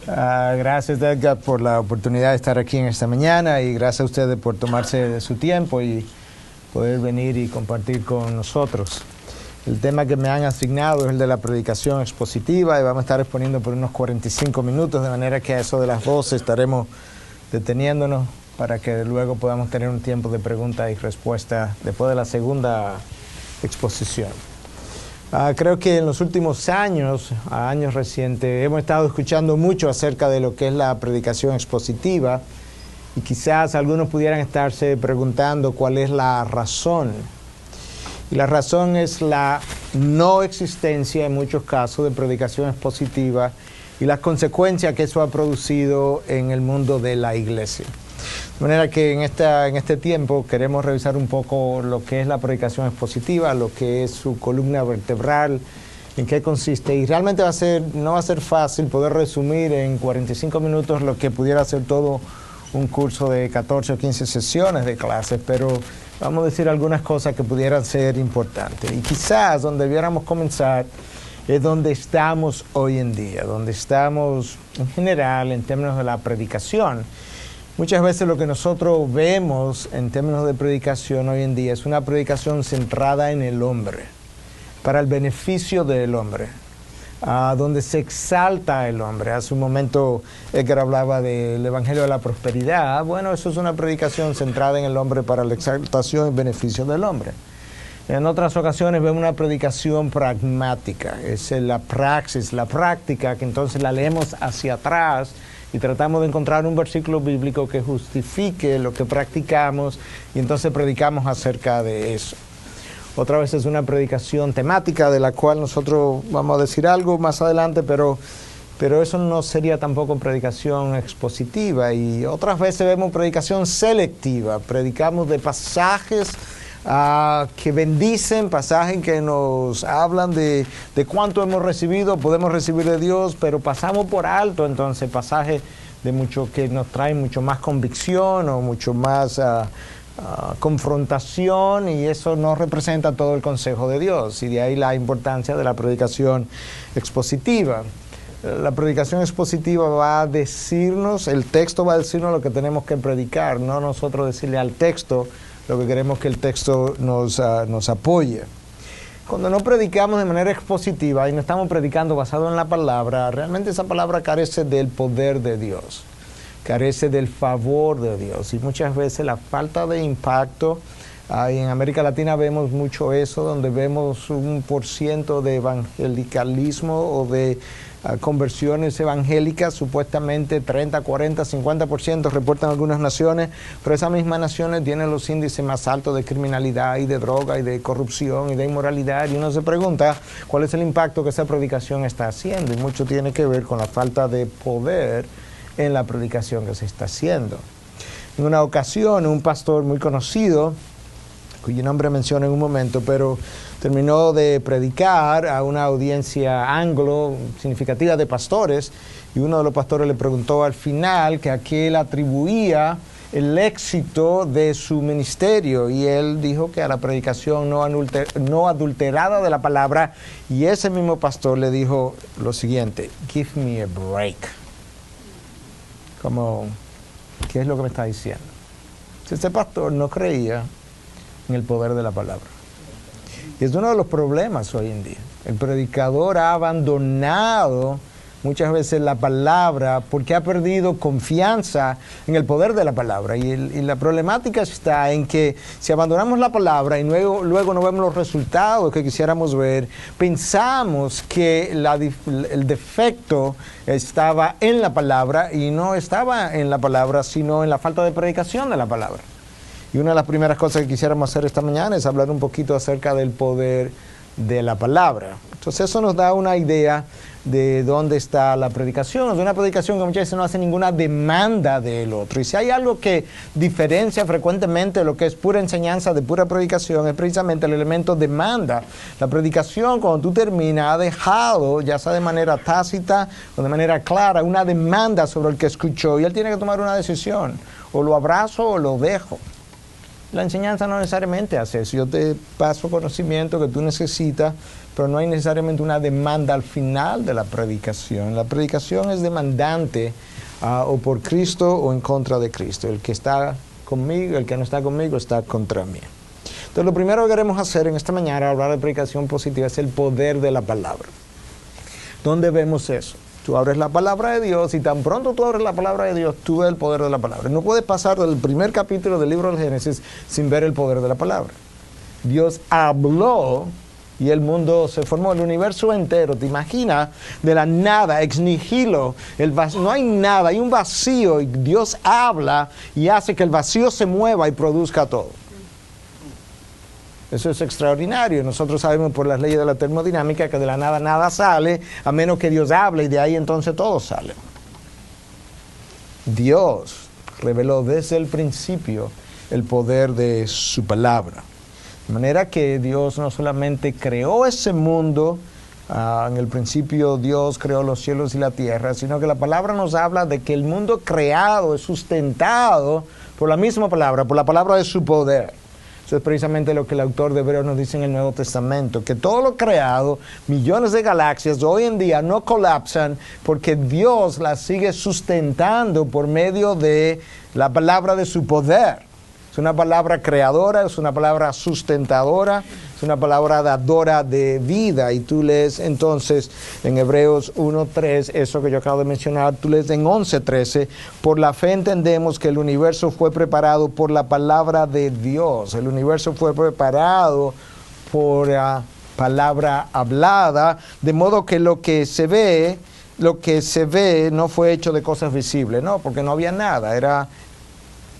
Gracias, Edgar, por la oportunidad de estar aquí en esta mañana y gracias a ustedes por tomarse de su tiempo y poder venir y compartir con nosotros. El tema que me han asignado es el de la predicación expositiva y vamos a estar exponiendo por unos 45 minutos, de manera que a eso de las 12 estaremos deteniéndonos para que luego podamos tener un tiempo de preguntas y respuestas después de la segunda exposición. Creo que en los últimos años recientes, hemos estado escuchando mucho acerca de lo que es la predicación expositiva y quizás algunos pudieran estarse preguntando cuál es la razón. Y la razón es la no existencia en muchos casos de predicación expositiva y las consecuencias que eso ha producido en el mundo de la iglesia. De manera que en este tiempo queremos revisar un poco lo que es la predicación expositiva, lo que es su columna vertebral, en qué consiste. Y realmente no va a ser fácil poder resumir en 45 minutos lo que pudiera ser todo un curso de 14 o 15 sesiones de clases, pero vamos a decir algunas cosas que pudieran ser importantes. Y quizás donde debiéramos comenzar es donde estamos hoy en día, donde estamos en general en términos de la predicación. Muchas veces lo que nosotros vemos en términos de predicación hoy en día es una predicación centrada en el hombre, para el beneficio del hombre, donde se exalta el hombre. Hace un momento Edgar hablaba del Evangelio de la Prosperidad. Bueno, eso es una predicación centrada en el hombre para la exaltación y beneficio del hombre. En otras ocasiones vemos una predicación pragmática, es la praxis, la práctica, que entonces la leemos hacia atrás y tratamos de encontrar un versículo bíblico que justifique lo que practicamos y entonces predicamos acerca de eso. Otra vez es una predicación temática de la cual nosotros vamos a decir algo más adelante, pero eso no sería tampoco predicación expositiva. Y otras veces vemos predicación selectiva, predicamos de pasajes que bendicen, pasajes que nos hablan de cuánto hemos recibido, podemos recibir de Dios, pero pasamos por alto entonces pasajes de mucho que nos traen mucho más convicción o mucho más confrontación, y eso no representa todo el consejo de Dios, y de ahí la importancia de la predicación expositiva. La predicación expositiva va a decirnos, el texto va a decirnos lo que tenemos que predicar, no nosotros decirle al texto lo que queremos que el texto nos apoye. Cuando no predicamos de manera expositiva y no estamos predicando basado en la palabra, realmente esa palabra carece del poder de Dios, carece del favor de Dios, y muchas veces la falta de impacto. En América Latina vemos mucho eso, donde vemos 1% de evangelicalismo o de conversiones evangélicas, supuestamente 30, 40, 50% reportan algunas naciones, pero esas mismas naciones tienen los índices más altos de criminalidad y de droga y de corrupción y de inmoralidad, y uno se pregunta cuál es el impacto que esa predicación está haciendo, y mucho tiene que ver con la falta de poder en la predicación que se está haciendo. En una ocasión, un pastor muy conocido, cuyo nombre menciono en un momento, pero terminó de predicar a una audiencia anglo significativa de pastores, y uno de los pastores le preguntó al final que a qué él atribuía el éxito de su ministerio, y él dijo que a la predicación no adulterada de la palabra, y ese mismo pastor le dijo lo siguiente: give me a break. Como, ¿qué es lo que me está diciendo? Este pastor no creía en el poder de la palabra. Y es uno de los problemas hoy en día. El predicador ha abandonado muchas veces la palabra porque ha perdido confianza en el poder de la palabra. Y la problemática está en que si abandonamos la palabra y luego no vemos los resultados que quisiéramos ver, pensamos que el defecto estaba en la palabra, y no estaba en la palabra, sino en la falta de predicación de la palabra. Y una de las primeras cosas que quisiéramos hacer esta mañana es hablar un poquito acerca del poder de la palabra. Entonces eso nos da una idea de dónde está la predicación. Es una predicación que muchas veces no hace ninguna demanda del otro. Y si hay algo que diferencia frecuentemente lo que es pura enseñanza de pura predicación, es precisamente el elemento demanda. La predicación, cuando tú terminas, ha dejado, ya sea de manera tácita o de manera clara, una demanda sobre el que escuchó, y él tiene que tomar una decisión: o lo abrazo o lo dejo. La enseñanza no necesariamente hace eso. Yo te paso conocimiento que tú necesitas, pero no hay necesariamente una demanda al final de la predicación. La predicación es demandante o por Cristo o en contra de Cristo. El que está conmigo, el que no está conmigo, está contra mí. Entonces, lo primero que queremos hacer en esta mañana, al hablar de predicación positiva, es el poder de la palabra. ¿Dónde vemos eso? Tú abres la palabra de Dios y tan pronto tú abres la palabra de Dios, tú ves el poder de la palabra. No puedes pasar del primer capítulo del libro del Génesis sin ver el poder de la palabra. Dios habló y el mundo se formó, el universo entero. ¿Te imaginas? De la nada, ex nihilo, no hay nada, hay un vacío y Dios habla y hace que el vacío se mueva y produzca todo. Eso es extraordinario. Nosotros sabemos por las leyes de la termodinámica que de la nada nada sale, a menos que Dios hable y de ahí entonces todo sale. Dios reveló desde el principio el poder de su palabra. De manera que Dios no solamente creó ese mundo, en el principio Dios creó los cielos y la tierra, sino que la palabra nos habla de que el mundo creado es sustentado por la misma palabra, por la palabra de su poder. Eso es precisamente lo que el autor de Hebreos nos dice en el Nuevo Testamento, que todo lo creado, millones de galaxias, hoy en día no colapsan porque Dios las sigue sustentando por medio de la palabra de su poder. Es una palabra creadora, es una palabra sustentadora, es una palabra dadora de vida. Y tú lees entonces en Hebreos 1:3, eso que yo acabo de mencionar, tú lees en 11:13, por la fe entendemos que el universo fue preparado por la palabra de Dios. El universo fue preparado por la palabra hablada, de modo que lo que se ve no fue hecho de cosas visibles, no, porque no había nada, era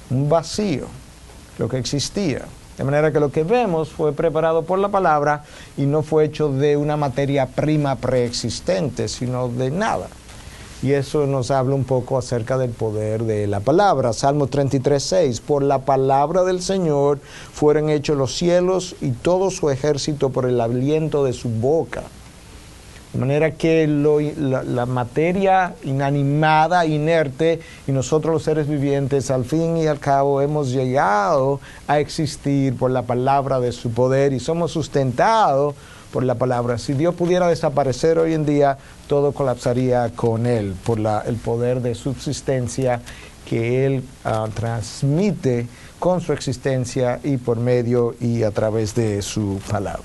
un vacío lo que existía. De manera que lo que vemos fue preparado por la palabra y no fue hecho de una materia prima preexistente, sino de nada. Y eso nos habla un poco acerca del poder de la palabra. Salmo 33:6, por la palabra del Señor fueron hechos los cielos y todo su ejército por el aliento de su boca. De manera que la materia inanimada, inerte, y nosotros los seres vivientes, al fin y al cabo, hemos llegado a existir por la palabra de su poder y somos sustentados por la palabra. Si Dios pudiera desaparecer hoy en día, todo colapsaría con Él, por el poder de subsistencia que Él transmite con su existencia y por medio y a través de su palabra.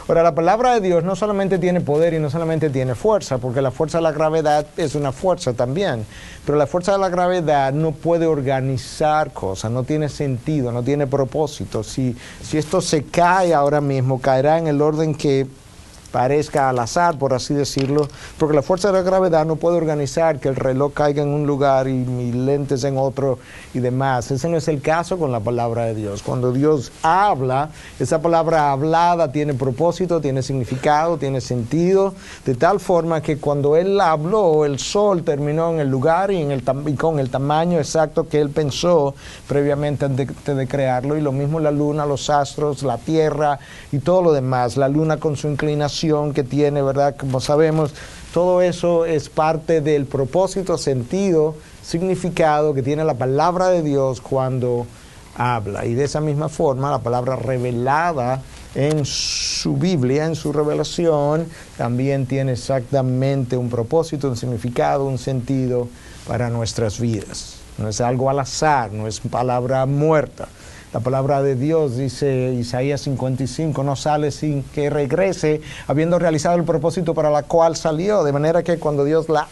Ahora, la palabra de Dios no solamente tiene poder y no solamente tiene fuerza, porque la fuerza de la gravedad es una fuerza también, pero la fuerza de la gravedad no puede organizar cosas, no tiene sentido, no tiene propósito. Si esto se cae ahora mismo, caerá en el orden que parezca al azar, por así decirlo, porque la fuerza de la gravedad no puede organizar que el reloj caiga en un lugar y mis lentes en otro y demás. Ese no es el caso con la palabra de Dios. Cuando Dios habla, esa palabra hablada tiene propósito, tiene significado, tiene sentido, de tal forma que cuando Él habló, el sol terminó en el lugar y con el tamaño exacto que Él pensó previamente antes de crearlo, y lo mismo la luna, los astros, la tierra y todo lo demás. La luna con su inclinación que tiene, ¿verdad? Como sabemos, todo eso es parte del propósito, sentido, significado que tiene la palabra de Dios cuando habla. Y de esa misma forma, la palabra revelada en su Biblia, en su revelación, también tiene exactamente un propósito, un significado, un sentido para nuestras vidas. No es algo al azar, no es palabra muerta. La palabra de Dios, dice Isaías 55, no sale sin que regrese, habiendo realizado el propósito para la cual salió. De manera que cuando Dios la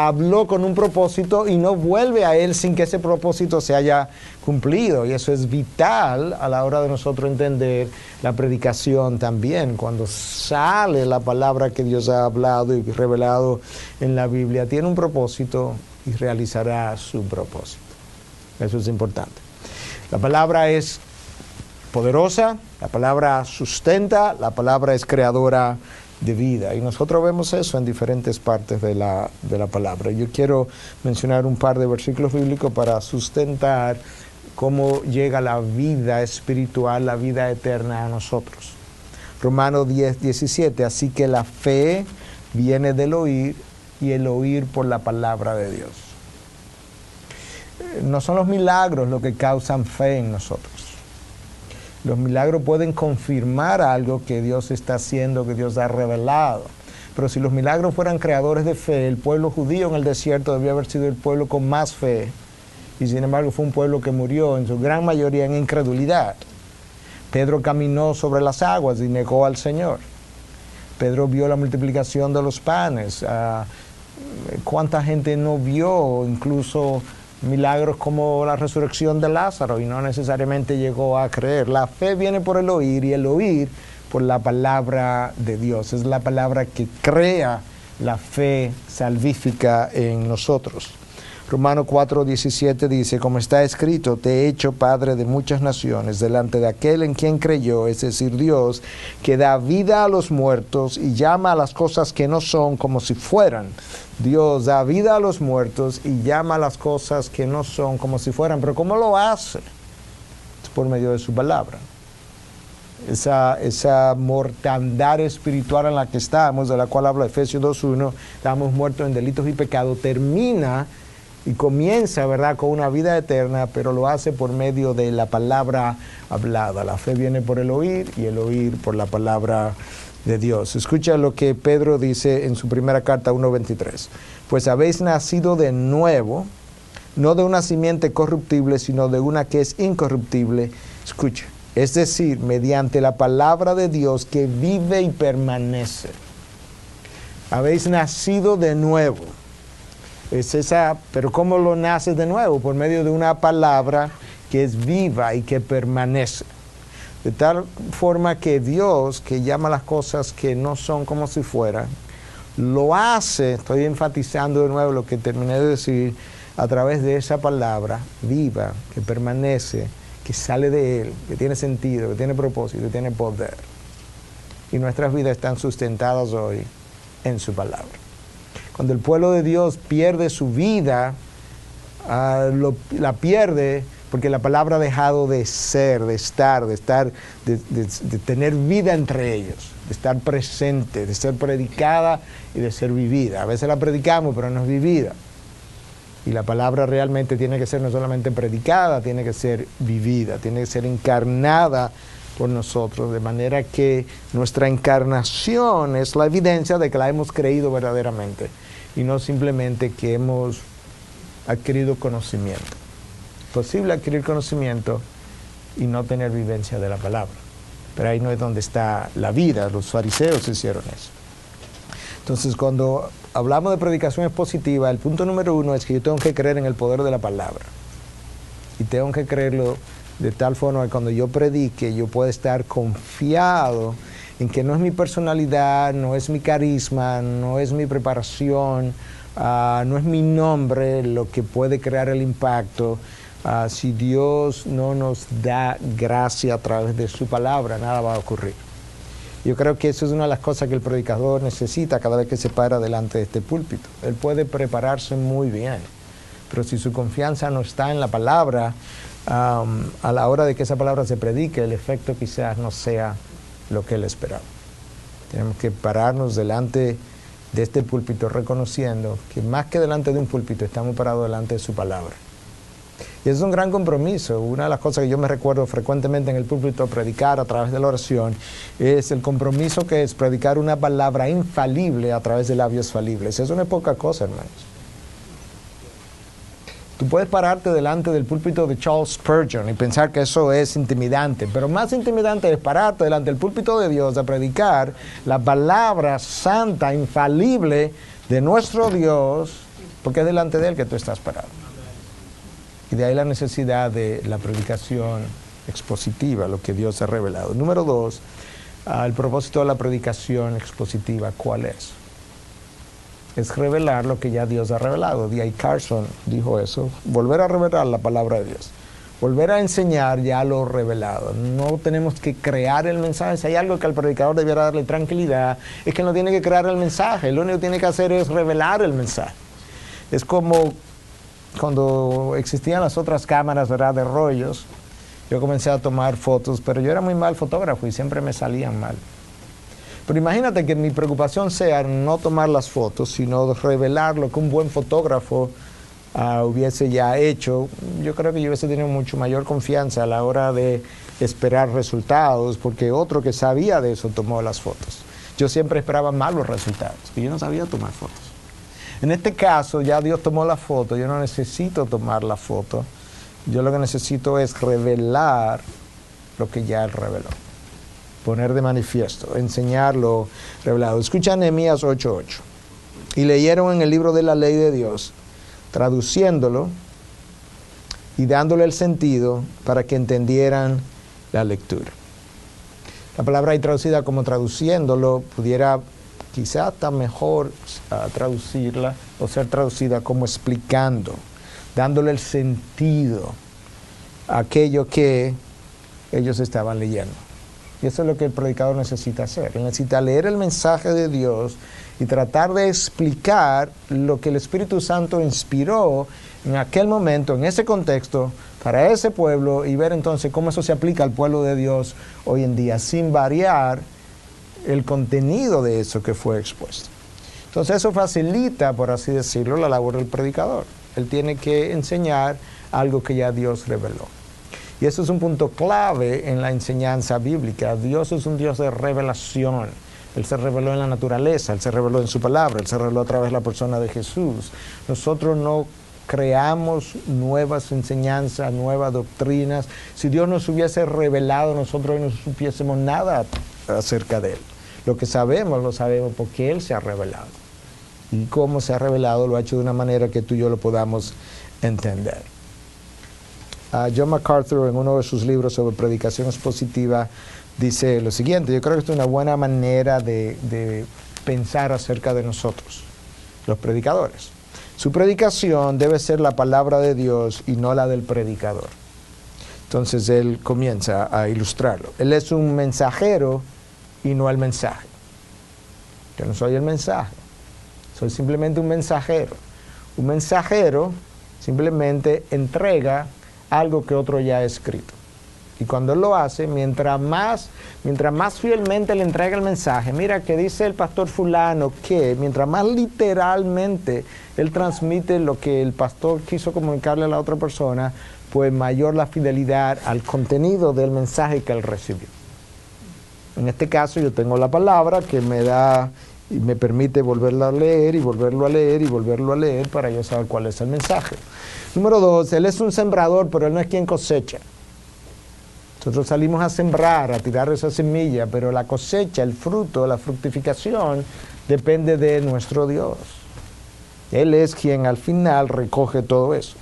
habló con un propósito y no vuelve a Él sin que ese propósito se haya cumplido. Y eso es vital a la hora de nosotros entender la predicación también. Cuando sale la palabra que Dios ha hablado y revelado en la Biblia, tiene un propósito y realizará su propósito. Eso es importante. La palabra es poderosa, la palabra sustenta, la palabra es creadora de vida. Y nosotros vemos eso en diferentes partes de la palabra. Yo quiero mencionar un par de versículos bíblicos para sustentar cómo llega la vida espiritual, la vida eterna a nosotros. Romanos 10:17, así que la fe viene del oír y el oír por la palabra de Dios. no son los milagros lo que causan fe en nosotros. Los milagros pueden confirmar algo que Dios está haciendo, que Dios ha revelado. Pero si los milagros fueran creadores de fe, el pueblo judío en el desierto debía haber sido el pueblo con más fe. Y sin embargo fue un pueblo que murió en su gran mayoría en incredulidad. Pedro caminó sobre las aguas y negó al Señor. Pedro vio la multiplicación de los panes. ¿Cuánta gente no vio incluso milagros como la resurrección de Lázaro y no necesariamente llegó a creer? La fe viene por el oír y el oír por la palabra de Dios. Es la palabra que crea la fe salvífica en nosotros. Romanos 4:17 dice, como está escrito, te he hecho padre de muchas naciones delante de aquel en quien creyó, es decir, Dios, que da vida a los muertos y llama a las cosas que no son como si fueran. Dios da vida a los muertos y llama a las cosas que no son como si fueran. Pero ¿cómo lo hace? Es por medio de su palabra. Esa mortandad espiritual en la que estamos, de la cual habla Efesios 2:1, estamos muertos en delitos y pecados, termina y comienza, ¿verdad?, con una vida eterna, pero lo hace por medio de la palabra hablada. La fe viene por el oír y el oír por la palabra de Dios. Escucha lo que Pedro dice en su primera carta 1:23. Pues habéis nacido de nuevo, no de una simiente corruptible, sino de una que es incorruptible. Escucha. Es decir, mediante la palabra de Dios que vive y permanece. Habéis nacido de nuevo. Pero ¿cómo lo naces de nuevo? Por medio de una palabra que es viva y que permanece. De tal forma que Dios, que llama las cosas que no son como si fueran, lo hace, estoy enfatizando de nuevo lo que terminé de decir, a través de esa palabra viva, que permanece, que sale de Él, que tiene sentido, que tiene propósito, que tiene poder. Y nuestras vidas están sustentadas hoy en su palabra. Cuando el pueblo de Dios pierde su vida, la pierde porque la palabra ha dejado de ser, de tener vida entre ellos, de estar presente, de ser predicada y de ser vivida. A veces la predicamos, pero no es vivida. Y la palabra realmente tiene que ser no solamente predicada, tiene que ser vivida, tiene que ser encarnada por nosotros, de manera que nuestra encarnación es la evidencia de que la hemos creído verdaderamente y no simplemente que hemos adquirido conocimiento. Es posible adquirir conocimiento y no tener vivencia de la palabra, pero ahí no es donde está la vida. Los fariseos hicieron eso. Entonces, cuando hablamos de predicación expositiva, el punto número 1 es que yo tengo que creer en el poder de la palabra. Y tengo que creerlo de tal forma que cuando yo predique, yo pueda estar confiado en que no es mi personalidad, no es mi carisma, no es mi preparación, no es mi nombre lo que puede crear el impacto. Si Dios no nos da gracia a través de su palabra, nada va a ocurrir. Yo creo que eso es una de las cosas que el predicador necesita cada vez que se para delante de este púlpito. Él puede prepararse muy bien, pero si su confianza no está en la palabra, a la hora de que esa palabra se predique, el efecto quizás no sea lo que él esperaba. Tenemos que pararnos delante de este púlpito reconociendo que más que delante de un púlpito estamos parados delante de su palabra. Y eso es un gran compromiso. Una de las cosas que yo me recuerdo frecuentemente en el púlpito predicar a través de la oración es el compromiso que es predicar una palabra infalible a través de labios falibles. Eso no es poca cosa, hermanos. Tú puedes pararte delante del púlpito de Charles Spurgeon y pensar que eso es intimidante, pero más intimidante es pararte delante del púlpito de Dios a predicar la palabra santa, infalible de nuestro Dios, porque es delante de Él que tú estás parado. Y de ahí la necesidad de la predicación expositiva, lo que Dios ha revelado. Número 2, el propósito de la predicación expositiva, ¿cuál es? Es revelar lo que ya Dios ha revelado. D.A. Carson dijo eso, volver a revelar la palabra de Dios. Volver a enseñar ya lo revelado. No tenemos que crear el mensaje. Si hay algo que al predicador debiera darle tranquilidad, es que no tiene que crear el mensaje. Lo único que tiene que hacer es revelar el mensaje. Es como cuando existían las otras cámaras, ¿verdad?, de rollos. Yo comencé a tomar fotos, pero yo era muy mal fotógrafo y siempre me salían mal. Pero imagínate que mi preocupación sea no tomar las fotos, sino revelar lo que un buen fotógrafo hubiese ya hecho, yo creo que yo hubiese tenido mucho mayor confianza a la hora de esperar resultados, porque otro que sabía de eso tomó las fotos. Yo siempre esperaba malos resultados, y yo no sabía tomar fotos. En este caso, ya Dios tomó la foto, yo no necesito tomar la foto, yo lo que necesito es revelar lo que ya Él reveló. Poner de manifiesto, enseñar lo revelado. Escucha Nehemías 8:8. Y leyeron en el libro de la ley de Dios, traduciéndolo y dándole el sentido para que entendieran la lectura. La palabra ahí traducida como traduciéndolo pudiera quizá hasta mejor traducirla o ser traducida como explicando, dándole el sentido a aquello que ellos estaban leyendo. Y eso es lo que el predicador necesita hacer. Él necesita leer el mensaje de Dios y tratar de explicar lo que el Espíritu Santo inspiró en aquel momento, en ese contexto, para ese pueblo, y ver entonces cómo eso se aplica al pueblo de Dios hoy en día, sin variar el contenido de eso que fue expuesto. Entonces eso facilita, por así decirlo, la labor del predicador. Él tiene que enseñar algo que ya Dios reveló. Y eso es un punto clave en la enseñanza bíblica. Dios es un Dios de revelación. Él se reveló en la naturaleza, Él se reveló en su palabra, Él se reveló a través de la persona de Jesús. Nosotros no creamos nuevas enseñanzas, nuevas doctrinas. Si Dios nos hubiese revelado, nosotros no supiésemos nada acerca de Él. Lo que sabemos, lo sabemos porque Él se ha revelado. Y cómo se ha revelado, lo ha hecho de una manera que tú y yo lo podamos entender. John MacArthur, en uno de sus libros sobre predicación expositiva, dice lo siguiente: yo creo que esto es una buena manera de pensar acerca de nosotros, los predicadores. Su predicación debe ser la palabra de Dios y no la del predicador. Entonces él comienza a ilustrarlo. Él es un mensajero y no el mensaje. Yo no soy el mensaje, soy simplemente un mensajero. Un mensajero simplemente entrega algo que otro ya ha escrito. Y cuando él lo hace, mientras más fielmente le entrega el mensaje, mira que dice el pastor fulano que, mientras más literalmente él transmite lo que el pastor quiso comunicarle a la otra persona, pues mayor la fidelidad al contenido del mensaje que él recibió. En este caso yo tengo la palabra que me da y me permite volverla a leer y volverlo a leer y volverlo a leer para yo saber cuál es el mensaje. Número 2, él es un sembrador, pero él no es quien cosecha. Nosotros salimos a sembrar, a tirar esa semilla, pero la cosecha, el fruto, la fructificación, depende de nuestro Dios. Él es quien al final recoge todo eso.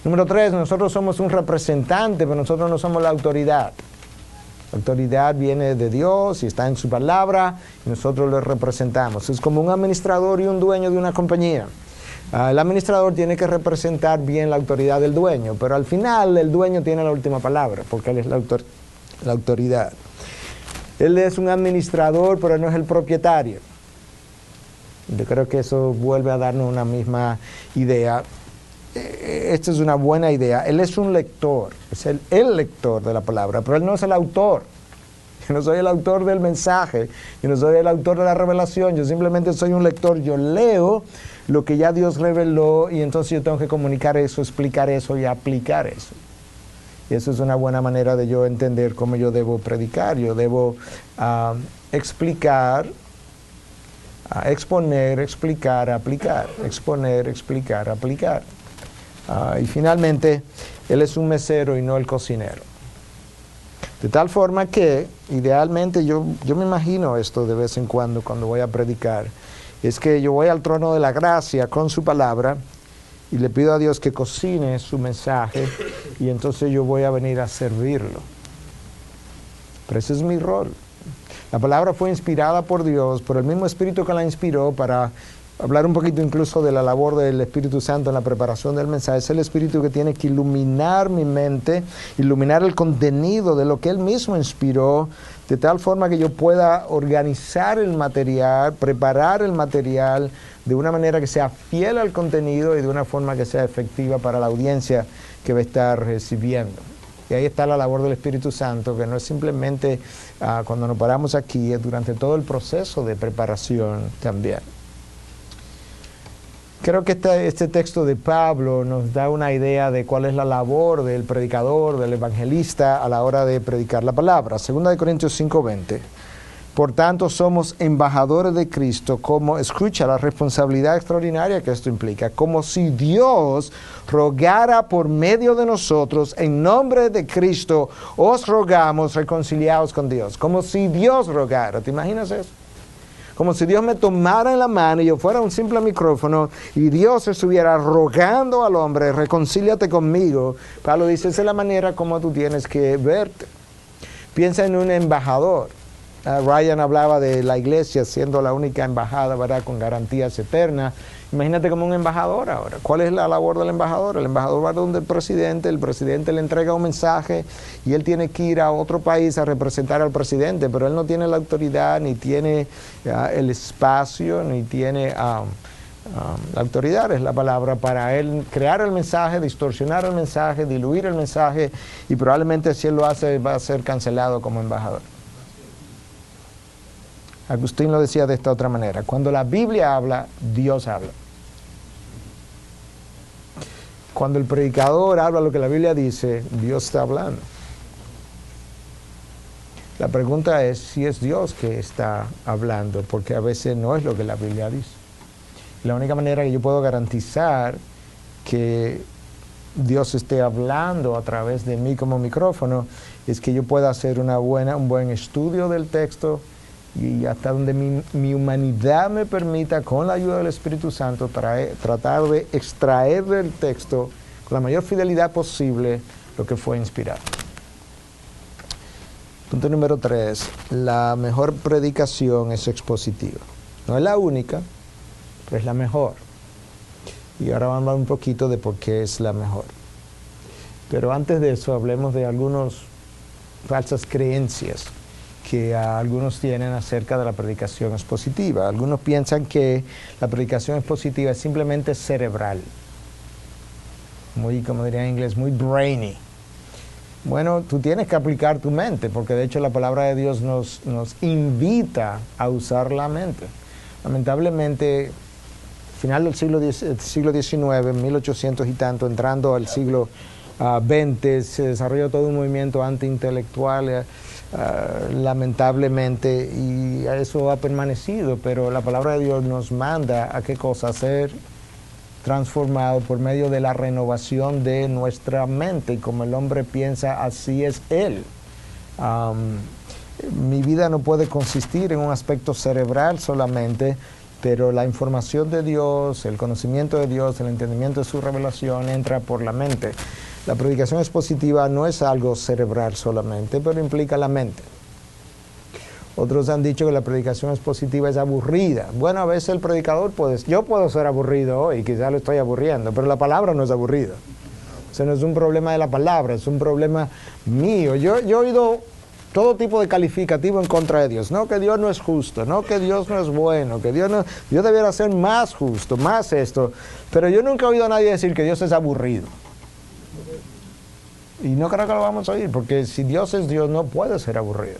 Número 3, nosotros somos un representante, pero nosotros no somos la autoridad. La autoridad viene de Dios y está en su palabra y nosotros lo representamos. Es como un administrador y un dueño de una compañía. El administrador tiene que representar bien la autoridad del dueño, pero al final el dueño tiene la última palabra, porque él es la autoridad. Él es un administrador, pero no es el propietario. Yo creo que eso vuelve a darnos una misma idea. Esta es una buena idea. Él es un lector, es el lector de la palabra, pero él no es el autor. Yo no soy el autor del mensaje, yo no soy el autor de la revelación, yo simplemente soy un lector. Yo leo lo que ya Dios reveló y entonces yo tengo que comunicar eso, explicar eso y aplicar eso. Y eso es una buena manera de yo entender cómo yo debo predicar. Yo debo explicar, exponer, explicar, aplicar. Exponer, explicar, aplicar. Y finalmente, él es un mesero y no el cocinero. De tal forma que, idealmente, yo me imagino esto de vez en cuando voy a predicar, es que yo voy al trono de la gracia con su palabra y le pido a Dios que cocine su mensaje y entonces yo voy a venir a servirlo. Pero ese es mi rol. La palabra fue inspirada por Dios, por el mismo Espíritu que la inspiró, para hablar un poquito incluso de la labor del Espíritu Santo en la preparación del mensaje. Es el Espíritu que tiene que iluminar mi mente, iluminar el contenido de lo que Él mismo inspiró, de tal forma que yo pueda organizar el material, preparar el material de una manera que sea fiel al contenido y de una forma que sea efectiva para la audiencia que va a estar recibiendo. Y ahí está la labor del Espíritu Santo, que no es simplemente cuando nos paramos aquí, es durante todo el proceso de preparación también. Creo que este texto de Pablo nos da una idea de cuál es la labor del predicador, del evangelista a la hora de predicar la palabra. 2 Corintios 5:20. Por tanto, somos embajadores de Cristo, como, escucha la responsabilidad extraordinaria que esto implica, como si Dios rogara por medio de nosotros, en nombre de Cristo, os rogamos reconciliados con Dios. Como si Dios rogara, ¿te imaginas eso? Como si Dios me tomara en la mano y yo fuera un simple micrófono y Dios estuviera rogando al hombre, reconcíliate conmigo. Pablo dice, esa es la manera como tú tienes que verte. Piensa en un embajador. Ryan hablaba de la iglesia siendo la única embajada, ¿verdad?, con garantías eternas. Imagínate como un embajador ahora. ¿Cuál es la labor del embajador? El embajador va donde el presidente le entrega un mensaje y él tiene que ir a otro país a representar al presidente, pero él no tiene la autoridad, ni tiene el espacio, ni tiene la autoridad, es la palabra, para él crear el mensaje, distorsionar el mensaje, diluir el mensaje, y probablemente si él lo hace va a ser cancelado como embajador. Agustín lo decía de esta otra manera, cuando la Biblia habla, Dios habla. Cuando el predicador habla lo que la Biblia dice, Dios está hablando. La pregunta es si es Dios que está hablando, porque a veces no es lo que la Biblia dice. La única manera que yo puedo garantizar que Dios esté hablando a través de mí como micrófono es que yo pueda hacer un buen estudio del texto, y hasta donde mi humanidad me permita, con la ayuda del Espíritu Santo, tratar de extraer del texto con la mayor fidelidad posible lo que fue inspirado. Punto número 3. La mejor predicación es expositiva. No es la única, pero es la mejor. Y ahora vamos a hablar un poquito de por qué es la mejor. Pero antes de eso, hablemos de algunas falsas creencias que algunos tienen acerca de la predicación expositiva. Algunos piensan que la predicación expositiva es simplemente cerebral, muy, como diría en inglés, muy brainy. Bueno, tú tienes que aplicar tu mente, porque de hecho la palabra de Dios nos invita a usar la mente. Lamentablemente, final del siglo XIX, 1800 y tanto, entrando al siglo XX, se desarrolló todo un movimiento antiintelectual, lamentablemente, y eso ha permanecido, pero la palabra de Dios nos manda a qué cosa, ser transformado por medio de la renovación de nuestra mente, y como el hombre piensa, así es él. Mi vida no puede consistir en un aspecto cerebral solamente, pero la información de Dios, el conocimiento de Dios, el entendimiento de su revelación entra por la mente. La predicación expositiva no es algo cerebral solamente, pero implica la mente. Otros han dicho que la predicación expositiva es aburrida. Bueno, a veces el predicador yo puedo ser aburrido hoy, quizás lo estoy aburriendo, pero la palabra no es aburrida. O sea, no es un problema de la palabra, es un problema mío. Yo he oído todo tipo de calificativo en contra de Dios. No, que Dios no es justo, no, que Dios no es bueno, que Dios debiera ser más justo, más esto. Pero yo nunca he oído a nadie decir que Dios es aburrido. Y no creo que lo vamos a oír, porque si Dios es Dios, no puede ser aburrido.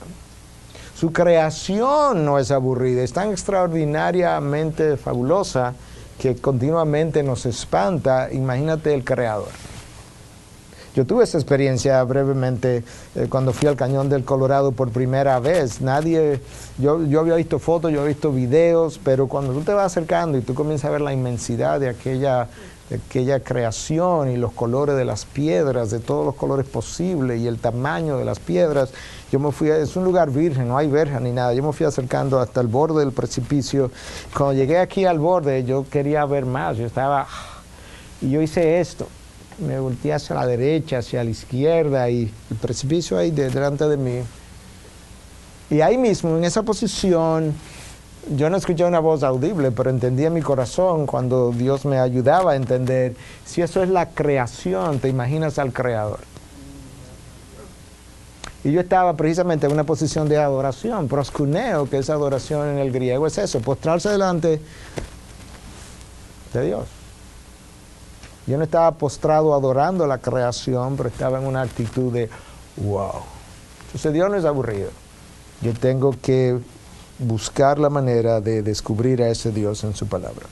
Su creación no es aburrida, es tan extraordinariamente fabulosa que continuamente nos espanta. Imagínate el Creador. Yo tuve esa experiencia brevemente cuando fui al Cañón del Colorado por primera vez. Yo había visto fotos, yo había visto videos, pero cuando tú te vas acercando y tú comienzas a ver la inmensidad de aquella creación y los colores de las piedras, de todos los colores posibles, y el tamaño de las piedras, yo me fui, es un lugar virgen, no hay verja ni nada, yo me fui acercando hasta el borde del precipicio. Cuando llegué aquí al borde, yo quería ver más, y yo hice esto, me volteé hacia la derecha, hacia la izquierda, y el precipicio ahí delante de mí. Y ahí mismo, en esa posición, yo no escuché una voz audible, pero entendí en mi corazón cuando Dios me ayudaba a entender, si eso es la creación, te imaginas al Creador. Y yo estaba precisamente en una posición de adoración, proskuneo, que es adoración en el griego, es eso, postrarse delante de Dios. Yo no estaba postrado adorando la creación, pero estaba en una actitud de wow. Entonces Dios no es aburrido. Yo tengo que buscar la manera de descubrir a ese Dios en su palabra.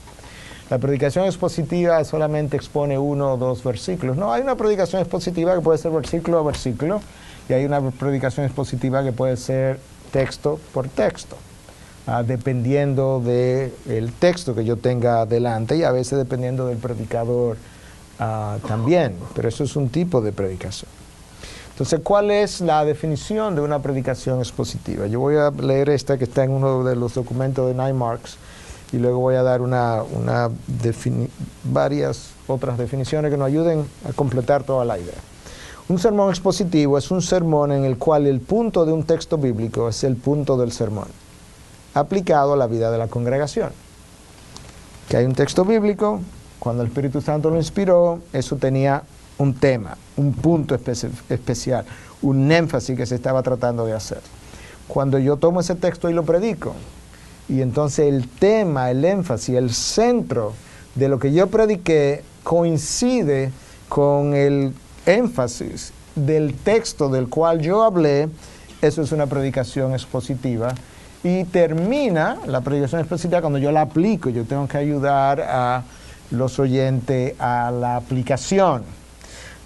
La predicación expositiva solamente expone 1 o 2 versículos. No, hay una predicación expositiva que puede ser versículo a versículo y hay una predicación expositiva que puede ser texto por texto, dependiendo del texto que yo tenga delante y a veces dependiendo del predicador también, pero eso es un tipo de predicación. Entonces, ¿cuál es la definición de una predicación expositiva? Yo voy a leer esta que está en uno de los documentos de 9 Marks y luego voy a dar varias otras definiciones que nos ayuden a completar toda la idea. Un sermón expositivo es un sermón en el cual el punto de un texto bíblico es el punto del sermón, aplicado a la vida de la congregación. Que hay un texto bíblico, cuando el Espíritu Santo lo inspiró, eso tenía un tema, un punto especial, un énfasis que se estaba tratando de hacer. Cuando yo tomo ese texto y lo predico, y entonces el tema, el énfasis, el centro de lo que yo prediqué coincide con el énfasis del texto del cual yo hablé, eso es una predicación expositiva. Y termina la predicación expositiva cuando yo la aplico. Yo tengo que ayudar a los oyentes a la aplicación.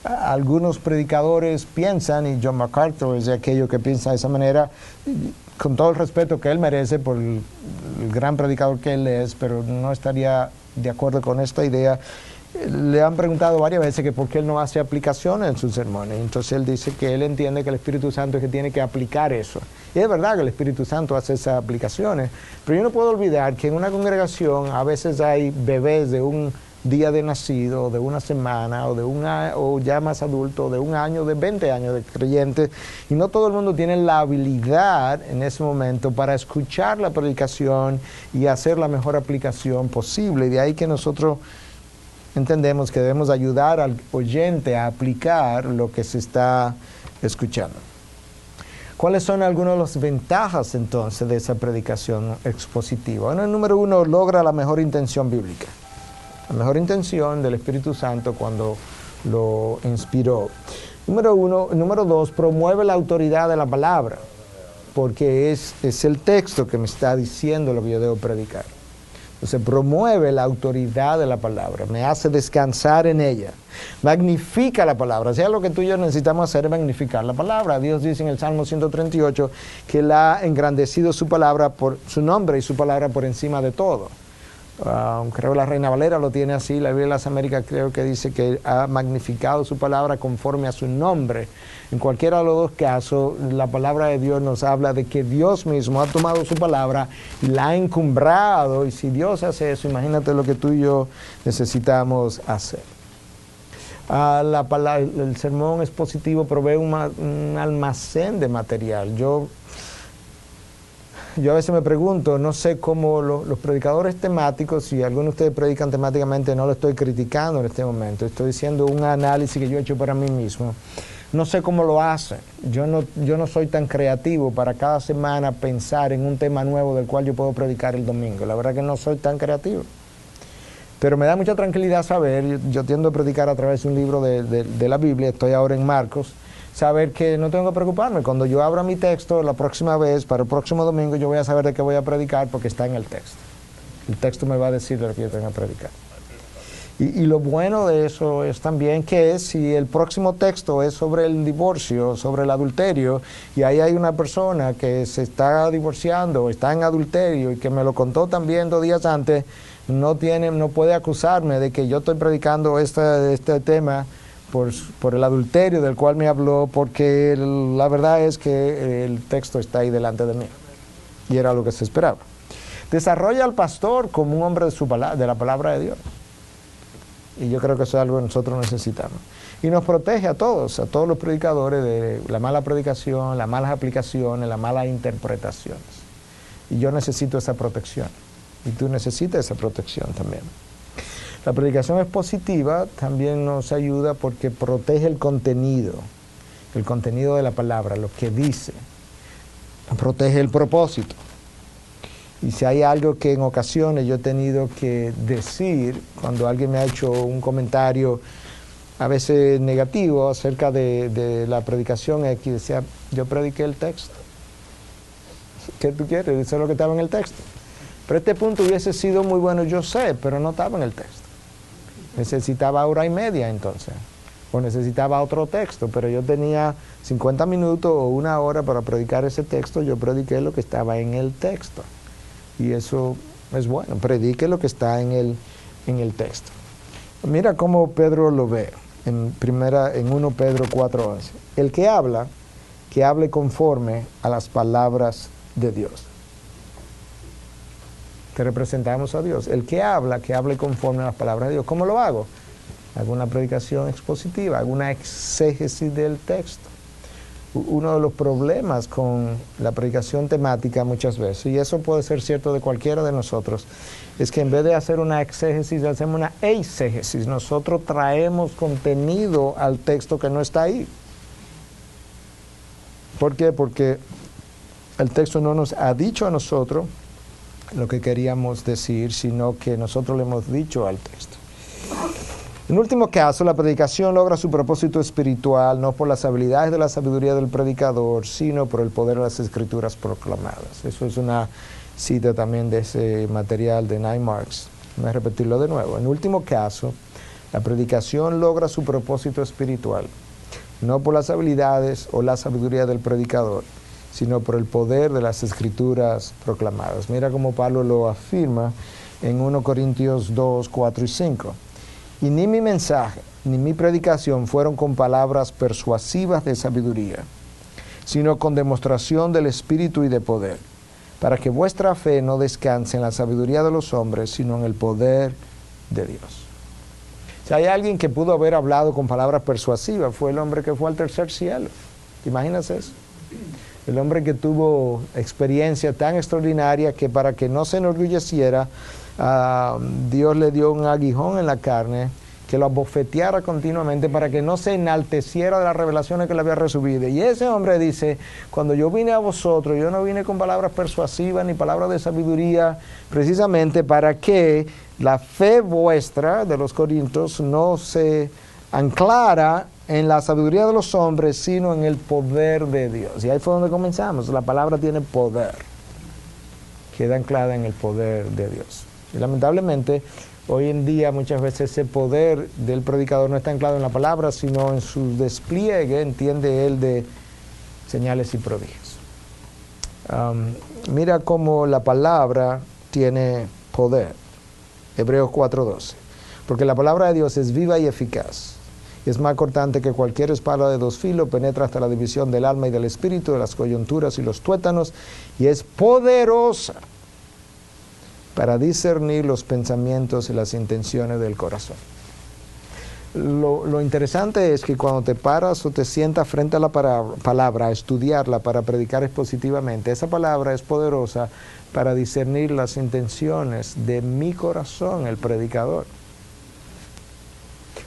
Algunos predicadores piensan, y John MacArthur es de aquellos que piensa de esa manera, con todo el respeto que él merece por el gran predicador que él es, pero no estaría de acuerdo con esta idea. Le han preguntado varias veces que por qué él no hace aplicaciones en sus sermones. Entonces él dice que él entiende que el Espíritu Santo es que tiene que aplicar eso. Y es verdad que el Espíritu Santo hace esas aplicaciones, pero yo no puedo olvidar que en una congregación a veces hay bebés de un día de nacido, de una semana, o ya más adulto, de un año, de 20 años de creyentes, y no todo el mundo tiene la habilidad en ese momento para escuchar la predicación y hacer la mejor aplicación posible. Y de ahí que nosotros entendemos que debemos ayudar al oyente a aplicar lo que se está escuchando. ¿Cuáles son algunas de las ventajas entonces de esa predicación expositiva? Bueno, el número 1, logra la mejor intención bíblica. La mejor intención del Espíritu Santo cuando lo inspiró. Número 2, promueve la autoridad de la palabra, porque es el texto que me está diciendo lo que yo debo predicar. Entonces promueve la autoridad de la palabra, me hace descansar en ella, magnifica la palabra. O sea, lo que tú y yo necesitamos hacer es magnificar la palabra. Dios dice en el Salmo 138 que Él ha engrandecido su palabra por su nombre y su palabra por encima de todo. Creo que la Reina Valera lo tiene así, la Biblia de las Américas creo que dice que ha magnificado su palabra conforme a su nombre. En cualquiera de los dos casos, la palabra de Dios nos habla de que Dios mismo ha tomado su palabra y la ha encumbrado, y si Dios hace eso, imagínate lo que tú y yo necesitamos hacer. El sermón expositivo provee un almacén de material. Yo a veces me pregunto, no sé cómo los predicadores temáticos, si algunos de ustedes predican temáticamente, no lo estoy criticando en este momento, estoy diciendo un análisis que yo he hecho para mí mismo. No sé cómo lo hacen. Yo no soy tan creativo para cada semana pensar en un tema nuevo del cual yo puedo predicar el domingo. La verdad que no soy tan creativo. Pero me da mucha tranquilidad saber, yo tiendo a predicar a través de un libro de la Biblia, estoy ahora en Marcos, saber que no tengo que preocuparme. Cuando yo abra mi texto la próxima vez, para el próximo domingo, yo voy a saber de qué voy a predicar porque está en el texto. El texto me va a decir lo que yo tengo que predicar. Y lo bueno de eso es también que si el próximo texto es sobre el divorcio, sobre el adulterio, y ahí hay una persona que se está divorciando, está en adulterio, y que me lo contó también 2 días antes, no puede acusarme de que yo estoy predicando este tema por el adulterio del cual me habló, porque la verdad es que el texto está ahí delante de mí, y era lo que se esperaba. Desarrolla al pastor como un hombre de la palabra de Dios. Y yo creo que eso es algo que nosotros necesitamos. Y nos protege a todos los predicadores de la mala predicación, las malas aplicaciones, las malas interpretaciones. Y yo necesito esa protección. Y tú necesitas esa protección también. La predicación expositiva también nos ayuda porque protege el contenido de la palabra, lo que dice. Protege el propósito. Y si hay algo que en ocasiones yo he tenido que decir, cuando alguien me ha hecho un comentario a veces negativo acerca de la predicación X, decía, yo prediqué el texto. ¿Qué tú quieres? Eso es lo que estaba en el texto. Pero este punto hubiese sido muy bueno, yo sé, pero no estaba en el texto. Necesitaba hora y media entonces, o necesitaba otro texto, pero yo tenía 50 minutos o una hora para predicar ese texto, yo prediqué lo que estaba en el texto. Y eso es bueno, predique lo que está en el texto. Mira cómo Pedro lo ve en 1 Pedro 4:11. El que hable conforme a las palabras de Dios. Que representamos a Dios. El que hable conforme a las palabras de Dios. ¿Cómo lo hago? Hago una predicación expositiva, hago una exégesis del texto. Uno de los problemas con la predicación temática muchas veces, y eso puede ser cierto de cualquiera de nosotros, es que en vez de hacer una exégesis, hacemos una eisegesis. Nosotros traemos contenido al texto que no está ahí. ¿Por qué? Porque el texto no nos ha dicho a nosotros lo que queríamos decir, sino que nosotros le hemos dicho al texto. En último caso, la predicación logra su propósito espiritual no por las habilidades de la sabiduría del predicador, sino por el poder de las escrituras proclamadas. Eso es una cita también de ese material de Nine Marks. Voy a repetirlo de nuevo. En último caso, la predicación logra su propósito espiritual no por las habilidades o la sabiduría del predicador, sino por el poder de las escrituras proclamadas. Mira cómo Pablo lo afirma en 1 Corintios 2, 4 y 5. Y ni mi mensaje, ni mi predicación fueron con palabras persuasivas de sabiduría, sino con demostración del Espíritu y de poder, para que vuestra fe no descanse en la sabiduría de los hombres, sino en el poder de Dios. Si hay alguien que pudo haber hablado con palabras persuasivas, fue el hombre que fue al tercer cielo. ¿Te imaginas eso? El hombre que tuvo experiencia tan extraordinaria que para que no se enorgulleciera, Dios le dio un aguijón en la carne que lo abofeteara continuamente para que no se enalteciera de las revelaciones que le había recibido. Y ese hombre dice, cuando yo vine a vosotros, yo no vine con palabras persuasivas ni palabras de sabiduría, precisamente para que la fe vuestra de los corintios no se anclara en la sabiduría de los hombres, sino en el poder de Dios. Y ahí fue donde comenzamos. La palabra tiene poder. Queda anclada en el poder de Dios. Y lamentablemente, hoy en día muchas veces ese poder del predicador no está anclado en la palabra, sino en su despliegue, entiende él, de señales y prodigios. Mira cómo la palabra tiene poder. Hebreos 4:12. Porque la palabra de Dios es viva y eficaz. Y es más cortante que cualquier espada de dos filos, penetra hasta la división del alma y del espíritu, de las coyunturas y los tuétanos, y es poderosa para discernir los pensamientos y las intenciones del corazón. Lo interesante es que cuando te paras o te sientas frente a la palabra, a estudiarla para predicar expositivamente, esa palabra es poderosa para discernir las intenciones de mi corazón, el predicador.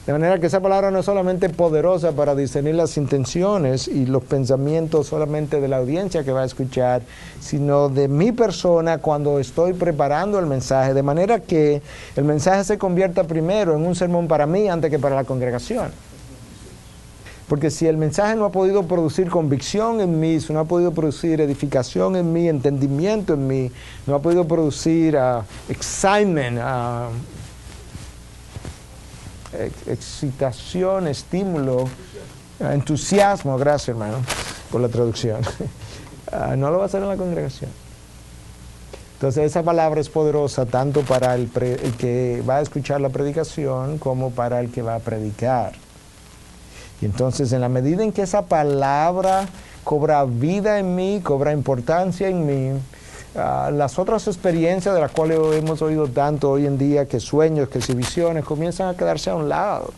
De manera que esa palabra no es solamente poderosa para discernir las intenciones y los pensamientos solamente de la audiencia que va a escuchar, sino de mi persona cuando estoy preparando el mensaje, de manera que el mensaje se convierta primero en un sermón para mí antes que para la congregación. Porque si el mensaje no ha podido producir convicción en mí, si no ha podido producir edificación en mí, entendimiento en mí, no ha podido producir excitement, excitación, estímulo, entusiasmo, gracias hermano por la traducción, no lo va a hacer en la congregación. Entonces esa palabra es poderosa tanto para el que va a escuchar la predicación como para el que va a predicar. Y entonces en la medida en que esa palabra cobra vida en mí, cobra importancia en mí, las otras experiencias de las cuales hemos oído tanto hoy en día, que sueños, que si visiones, comienzan a quedarse a un lado.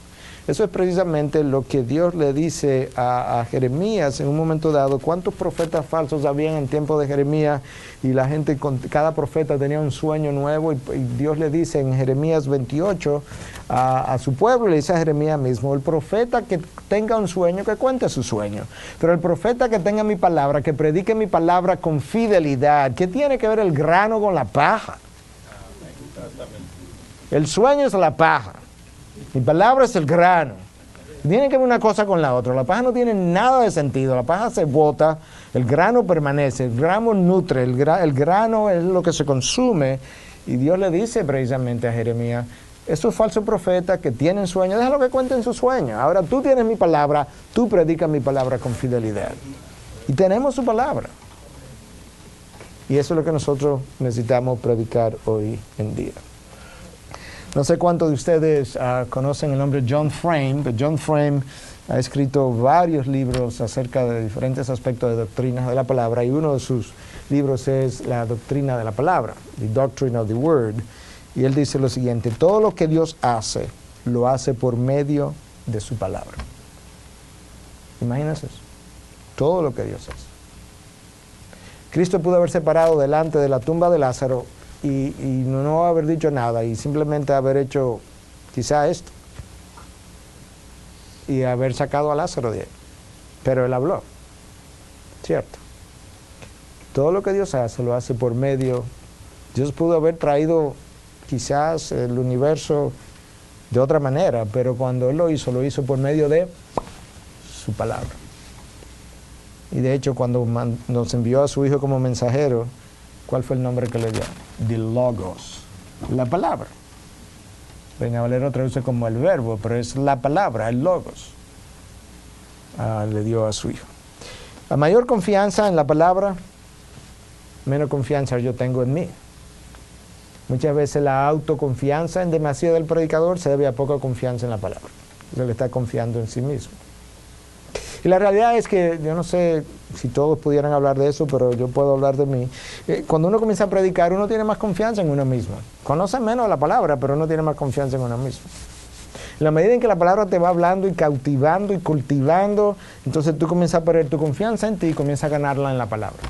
Eso es precisamente lo que Dios le dice a Jeremías en un momento dado. ¿Cuántos profetas falsos habían en tiempo de Jeremías? Y la gente, cada profeta tenía un sueño nuevo, y Dios le dice en Jeremías 28 a su pueblo, le dice a Jeremías mismo, el profeta que tenga un sueño, que cuente su sueño. Pero el profeta que tenga mi palabra, que predique mi palabra con fidelidad. ¿Qué tiene que ver el grano con la paja? El sueño es la paja. Mi palabra es el grano. Tiene que ver una cosa con la otra. La paja no tiene nada de sentido. La paja se bota, el grano permanece, el grano nutre, el grano es lo que se consume. Y Dios le dice precisamente a Jeremías, esos falsos profetas que tienen sueños, déjalo que cuenten sus sueños. Ahora tú tienes mi palabra, tú predicas mi palabra con fidelidad. Y tenemos su palabra. Y eso es lo que nosotros necesitamos predicar hoy en día. No sé cuántos de ustedes conocen el nombre John Frame, pero John Frame ha escrito varios libros acerca de diferentes aspectos de doctrinas de la palabra, y uno de sus libros es La doctrina de la palabra, The Doctrine of the Word. Y él dice lo siguiente: todo lo que Dios hace, lo hace por medio de su palabra. Imagínense eso. Todo lo que Dios hace. Cristo pudo haberse parado delante de la tumba de Lázaro y no haber dicho nada y simplemente haber hecho quizá esto y haber sacado a Lázaro de ahí. Pero él habló, ¿cierto? Todo lo que Dios hace, lo hace por medio. Dios pudo haber traído quizás el universo de otra manera, pero cuando Él lo hizo por medio de su palabra. Y de hecho, cuando nos envió a su Hijo como mensajero, ¿cuál fue el nombre que le dio? The Logos, la palabra. Reina Valera traduce como el verbo, pero es la palabra, el Logos. Le dio a su Hijo. A mayor confianza en la palabra, menos confianza yo tengo en mí. Muchas veces la autoconfianza en demasía del predicador se debe a poca confianza en la palabra. Él está confiando en sí mismo. Y la realidad es que, yo no sé si todos pudieran hablar de eso, pero yo puedo hablar de mí. Cuando uno comienza a predicar, uno tiene más confianza en uno mismo. Conoce menos la palabra, pero uno tiene más confianza en uno mismo. En la medida en que la palabra te va hablando y cautivando y cultivando, entonces tú comienzas a perder tu confianza en ti y comienzas a ganarla en la palabra.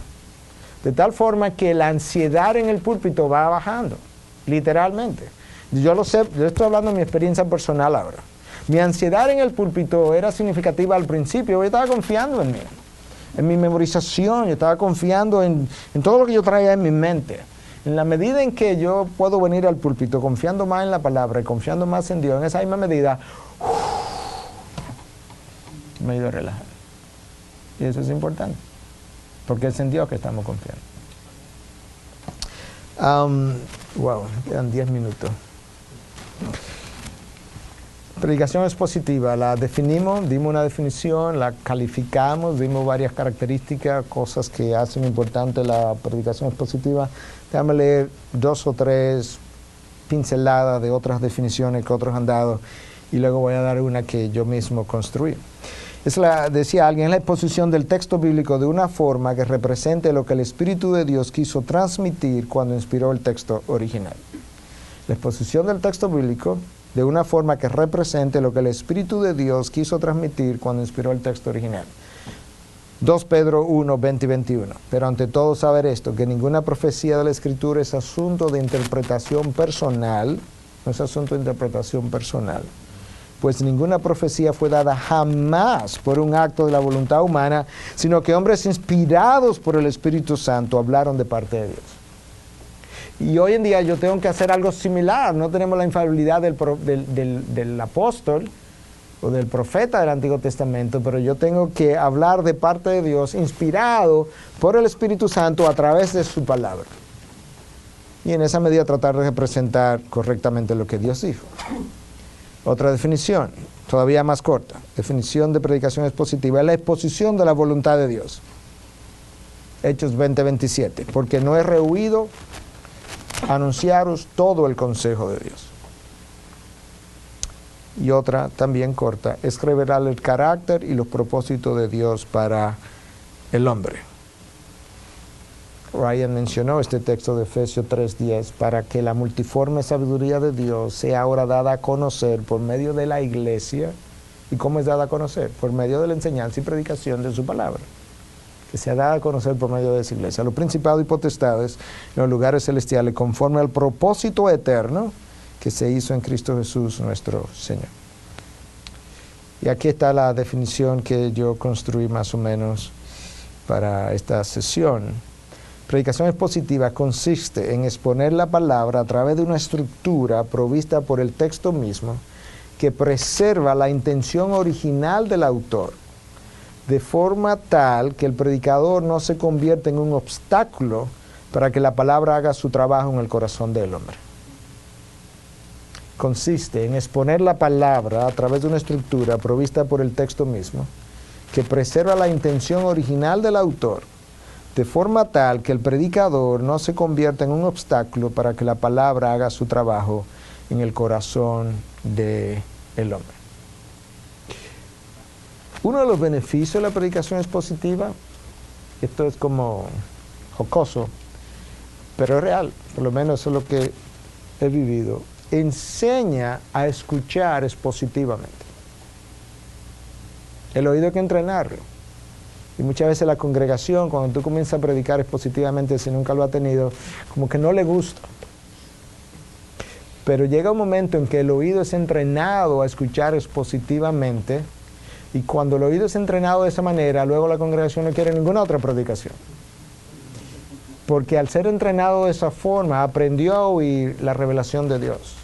De tal forma que la ansiedad en el púlpito va bajando, literalmente. Yo lo sé, yo estoy hablando de mi experiencia personal ahora. Mi ansiedad en el púlpito era significativa al principio. Yo estaba confiando en mí, en mi memorización, yo estaba confiando en todo lo que yo traía en mi mente. En la medida en que yo puedo venir al púlpito confiando más en la palabra y confiando más en Dios, en esa misma medida, me he ido a relajar. Y eso es importante, porque es en Dios que estamos confiando. Quedan 10 minutos. Predicación expositiva, la definimos, dimos una definición, la calificamos, dimos varias características, cosas que hacen importante la predicación expositiva. Déjame leer 2 o 3 pinceladas de otras definiciones que otros han dado y luego voy a dar una que yo mismo construí. Decía alguien, es la exposición del texto bíblico de una forma que represente lo que el Espíritu de Dios quiso transmitir cuando inspiró el texto original. La exposición del texto bíblico de una forma que represente lo que el Espíritu de Dios quiso transmitir cuando inspiró el texto original. 2 Pedro 1, 20 y 21. Pero ante todo saber esto, que ninguna profecía de la Escritura es asunto de interpretación personal, no es asunto de interpretación personal, pues ninguna profecía fue dada jamás por un acto de la voluntad humana, sino que hombres inspirados por el Espíritu Santo hablaron de parte de Dios. Y hoy en día yo tengo que hacer algo similar. No tenemos la infalibilidad del apóstol o del profeta del Antiguo Testamento, pero yo tengo que hablar de parte de Dios, inspirado por el Espíritu Santo a través de su palabra. Y en esa medida tratar de representar correctamente lo que Dios dijo. Otra definición, todavía más corta. Definición de predicación expositiva es la exposición de la voluntad de Dios. Hechos 20, 27. Porque no he rehuido anunciaros todo el consejo de Dios. Y otra, también corta, es revelar el carácter y los propósitos de Dios para el hombre. Ryan mencionó este texto de Efesios 3:10, para que la multiforme sabiduría de Dios sea ahora dada a conocer por medio de la iglesia. ¿Y cómo es dada a conocer? Por medio de la enseñanza y predicación de su palabra. Que sea dada a conocer por medio de esa iglesia, los principados y potestades en los lugares celestiales, conforme al propósito eterno que se hizo en Cristo Jesús nuestro Señor. Y aquí está la definición que yo construí más o menos para esta sesión. Predicación expositiva consiste en exponer la palabra a través de una estructura provista por el texto mismo que preserva la intención original del autor, de forma tal que el predicador no se convierta en un obstáculo para que la palabra haga su trabajo en el corazón del hombre. Consiste en exponer la palabra a través de una estructura provista por el texto mismo, que preserva la intención original del autor, de forma tal que el predicador no se convierta en un obstáculo para que la palabra haga su trabajo en el corazón del hombre. Uno de los beneficios de la predicación expositiva, esto es como jocoso, pero es real, por lo menos eso es lo que he vivido, enseña a escuchar expositivamente. El oído hay que entrenarlo. Y muchas veces la congregación, cuando tú comienzas a predicar expositivamente, si nunca lo ha tenido, como que no le gusta. Pero llega un momento en que el oído es entrenado a escuchar expositivamente, y cuando el oído es entrenado de esa manera, luego la congregación no quiere ninguna otra predicación. Porque al ser entrenado de esa forma, aprendió a oír la revelación de Dios.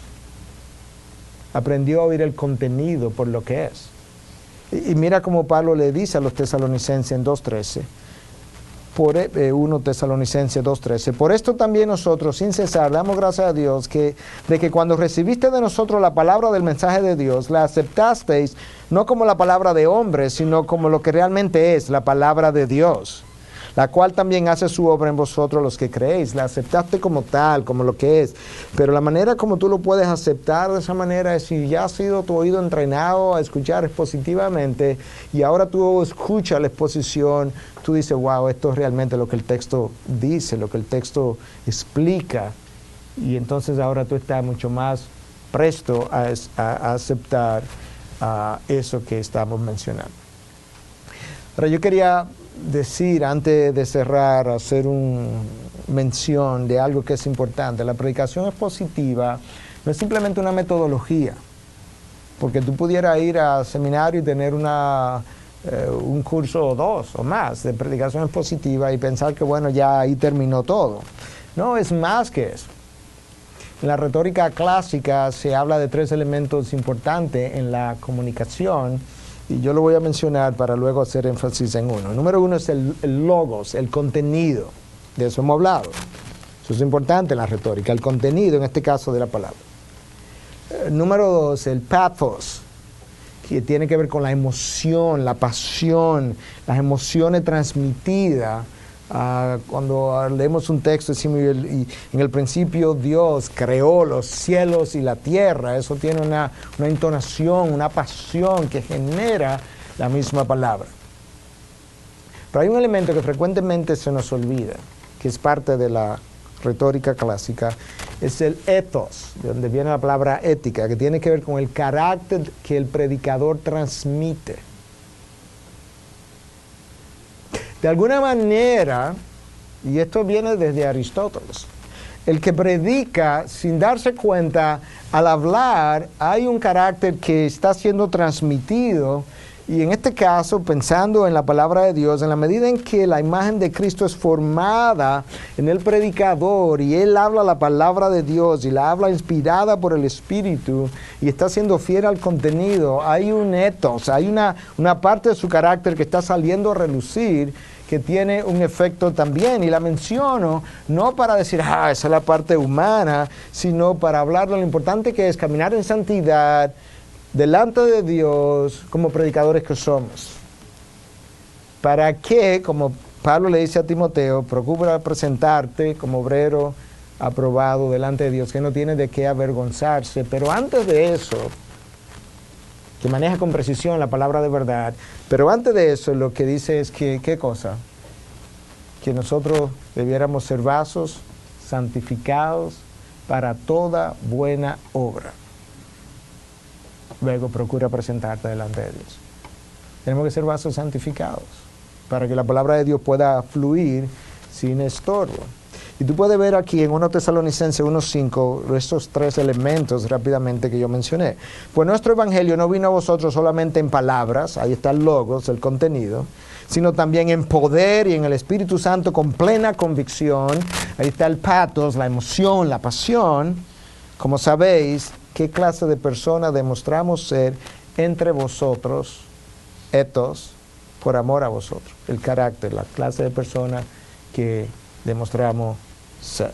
Aprendió a oír el contenido por lo que es. Y mira cómo Pablo le dice a los tesalonicenses en 2.13, 1 Tesalonicenses 2.13, por esto también nosotros, sin cesar, damos gracias a Dios de que cuando recibiste de nosotros la palabra del mensaje de Dios, la aceptasteis no como la palabra de hombres, sino como lo que realmente es, la palabra de Dios, la cual también hace su obra en vosotros los que creéis. La aceptaste como tal, como lo que es. Pero la manera como tú lo puedes aceptar de esa manera es si ya ha sido tu oído entrenado a escuchar expositivamente y ahora tú escuchas la exposición, tú dices, wow, esto es realmente lo que el texto dice, lo que el texto explica. Y entonces ahora tú estás mucho más presto a aceptar eso que estamos mencionando. Ahora yo quería decir, antes de cerrar, hacer una mención de algo que es importante. La predicación expositiva no es simplemente una metodología, porque tú pudieras ir a seminario y tener un curso o dos o más de predicación expositiva y pensar que bueno, ya ahí terminó todo. No, es más que eso. En la retórica clásica se habla de 3 elementos importantes en la comunicación, y yo lo voy a mencionar para luego hacer énfasis en uno. El número 1 es el logos, el contenido. De eso hemos hablado. Eso es importante en la retórica, el contenido, en este caso, de la palabra. Número 2, el pathos, que tiene que ver con la emoción, la pasión, las emociones transmitidas. Cuando leemos un texto, decimos, y en el principio Dios creó los cielos y la tierra. Eso tiene una entonación, una pasión que genera la misma palabra. Pero hay un elemento que frecuentemente se nos olvida, que es parte de la retórica clásica, es el ethos, de donde viene la palabra ética, que tiene que ver con el carácter que el predicador transmite. De alguna manera, y esto viene desde Aristóteles, el que predica sin darse cuenta, al hablar hay un carácter que está siendo transmitido, y en este caso, pensando en la palabra de Dios, en la medida en que la imagen de Cristo es formada en el predicador y él habla la palabra de Dios y la habla inspirada por el Espíritu y está siendo fiel al contenido, hay un ethos, hay una parte de su carácter que está saliendo a relucir, que tiene un efecto también, y la menciono no para decir, esa es la parte humana, sino para hablar de lo importante que es caminar en santidad delante de Dios como predicadores que somos. Para que, como Pablo le dice a Timoteo, procura presentarte como obrero aprobado delante de Dios, que no tiene de qué avergonzarse, pero antes de eso, que maneja con precisión la palabra de verdad, pero antes de eso lo que dice es que, ¿qué cosa? Que nosotros debiéramos ser vasos santificados para toda buena obra. Luego procura presentarte delante de Dios. Tenemos que ser vasos santificados para que la palabra de Dios pueda fluir sin estorbo. Y tú puedes ver aquí en 1 Tesalonicenses 1.5 estos 3 elementos rápidamente que yo mencioné. Pues nuestro evangelio no vino a vosotros solamente en palabras, ahí está el logos, el contenido, sino también en poder y en el Espíritu Santo con plena convicción. Ahí está el pathos, la emoción, la pasión, como sabéis, qué clase de persona demostramos ser entre vosotros, etos, por amor a vosotros. El carácter, la clase de persona que demostramos ser.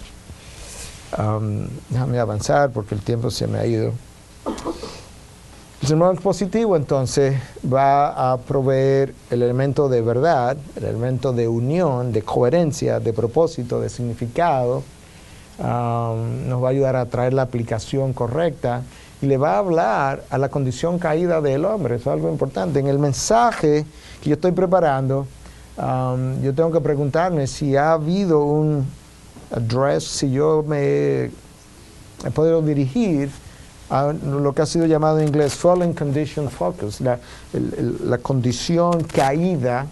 Déjame avanzar porque el tiempo se me ha ido. El sermón expositivo entonces va a proveer el elemento de verdad, el elemento de unión, de coherencia, de propósito, de significado. Nos va a ayudar a traer la aplicación correcta y le va a hablar a la condición caída del hombre. Eso es algo importante. En el mensaje que yo estoy preparando, yo tengo que preguntarme si ha habido un address, si yo me he podido dirigir a lo que ha sido llamado en inglés Fallen Condition Focus, la condición caída.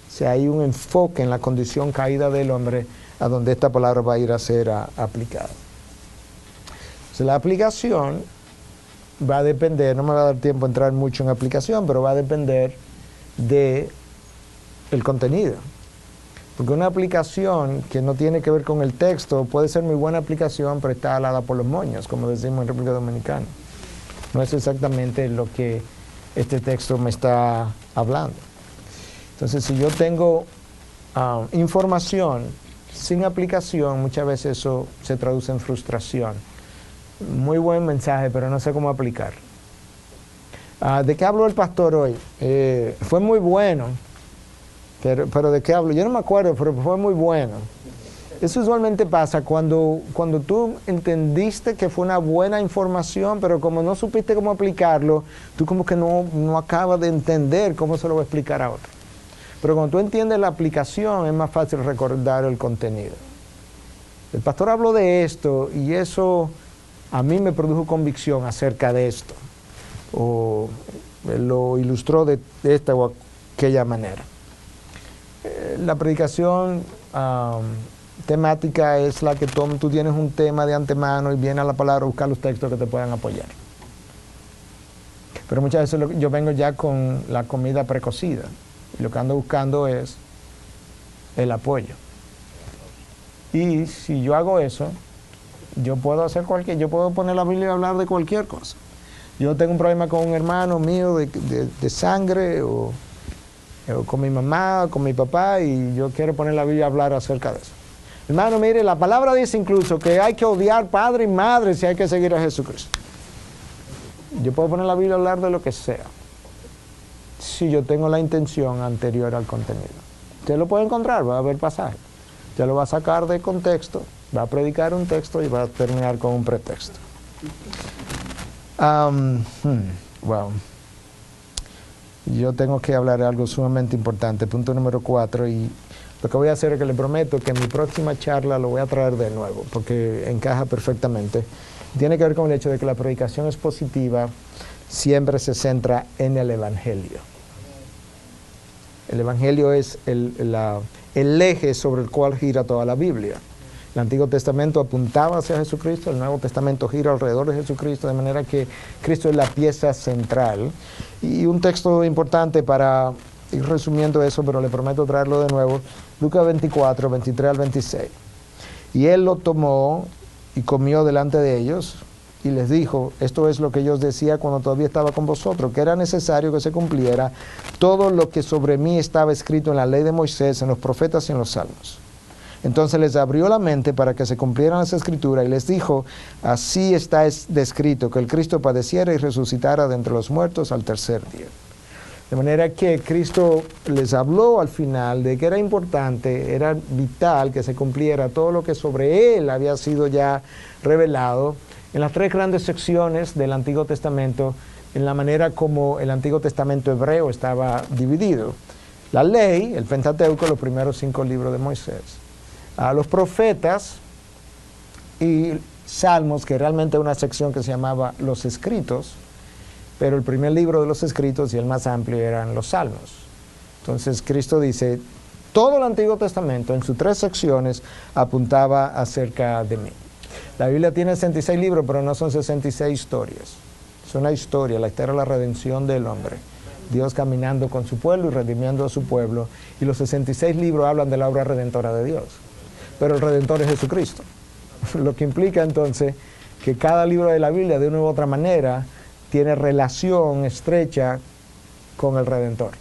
O sea, hay un enfoque en la condición caída del hombre a donde esta palabra va a ir a ser aplicada. Entonces, la aplicación va a depender, no me va a dar tiempo a entrar mucho en aplicación, pero va a depender de el contenido. Porque una aplicación que no tiene que ver con el texto puede ser muy buena aplicación, pero está alada por los moños, como decimos en República Dominicana. No es exactamente lo que este texto me está hablando. Entonces, si yo tengo información sin aplicación, muchas veces eso se traduce en frustración. Muy buen mensaje, pero no sé cómo aplicar. ¿De qué habló el pastor hoy? Fue muy bueno. Pero ¿de qué hablo? Yo no me acuerdo, pero fue muy bueno. Eso usualmente pasa cuando tú entendiste que fue una buena información, pero como no supiste cómo aplicarlo, tú como que no acabas de entender cómo se lo va a explicar a otro. Pero cuando tú entiendes la aplicación, es más fácil recordar el contenido. El pastor habló de esto y eso a mí me produjo convicción acerca de esto. O lo ilustró de esta o aquella manera. La predicación temática es la que tú tienes un tema de antemano y viene a la palabra a buscar los textos que te puedan apoyar. Pero muchas veces yo vengo ya con la comida precocida y lo que ando buscando es el apoyo. Y si yo hago eso, yo puedo poner la Biblia y hablar de cualquier cosa. Yo tengo un problema con un hermano mío de sangre o con mi mamá, o con mi papá, y yo quiero poner la Biblia a hablar acerca de eso. Hermano, mire, la palabra dice incluso que hay que odiar padre y madre si hay que seguir a Jesucristo. Yo puedo poner la Biblia a hablar de lo que sea, si yo tengo la intención anterior al contenido. Usted lo puede encontrar, va a haber pasaje. Usted lo va a sacar de contexto, va a predicar un texto y va a terminar con un pretexto. Wow. Yo tengo que hablar de algo sumamente importante, punto número 4, y lo que voy a hacer es que le prometo que en mi próxima charla lo voy a traer de nuevo, porque encaja perfectamente. Tiene que ver con el hecho de que la predicación expositiva siempre se centra en el Evangelio. El Evangelio es el eje sobre el cual gira toda la Biblia. El Antiguo Testamento apuntaba hacia Jesucristo, el Nuevo Testamento gira alrededor de Jesucristo, de manera que Cristo es la pieza central. Y un texto importante para ir resumiendo eso, pero le prometo traerlo de nuevo, Lucas 24, 23 al 26. Y él lo tomó y comió delante de ellos y les dijo, esto es lo que yo os decía cuando todavía estaba con vosotros, que era necesario que se cumpliera todo lo que sobre mí estaba escrito en la ley de Moisés, en los profetas y en los salmos. Entonces les abrió la mente para que se cumplieran las escrituras y les dijo, así está descrito, que el Cristo padeciera y resucitara de entre los muertos al tercer día. De manera que Cristo les habló al final de que era importante, era vital que se cumpliera todo lo que sobre Él había sido ya revelado en las 3 grandes secciones del Antiguo Testamento, en la manera como el Antiguo Testamento hebreo estaba dividido. La ley, el Pentateuco, los primeros 5 libros de Moisés. A los profetas y salmos, que realmente es una sección que se llamaba los escritos, pero el primer libro de los escritos y el más amplio eran los salmos. Entonces Cristo dice, todo el Antiguo Testamento en sus 3 secciones apuntaba acerca de mí. La Biblia tiene 66 libros, pero no son 66 historias. Es una historia, la historia de la redención del hombre. Dios caminando con su pueblo y redimiendo a su pueblo. Y los 66 libros hablan de la obra redentora de Dios. Pero el Redentor es Jesucristo. Lo que implica entonces que cada libro de la Biblia, de una u otra manera, tiene relación estrecha con el Redentor.